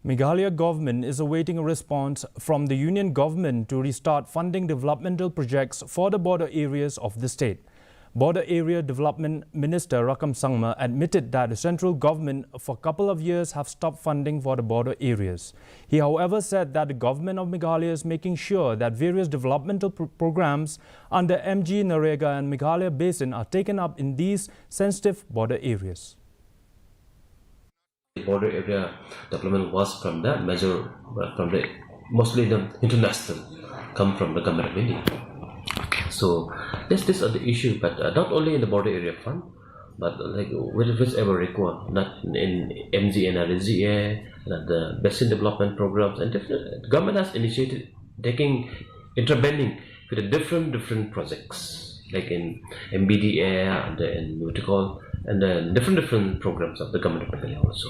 Meghalaya government is awaiting a response from the union government to restart funding developmental projects for the border areas of the state. Border Area Development Minister Rakam Sangma admitted that the central government for a couple of years have stopped funding for the border areas. He however said that the government of Meghalaya is making sure that various developmental programs under MG Narega and Meghalaya Basin are taken up in these sensitive border areas. Border area development was from the mostly the international come from the government of India. So this are the issue, but not only in the border area fund, but like whichever required, not in MG and RZA, the basin development programs, and different government has initiated intervening with the different projects like in MBDA and in what you call and then different programs of the government of Meghalaya also.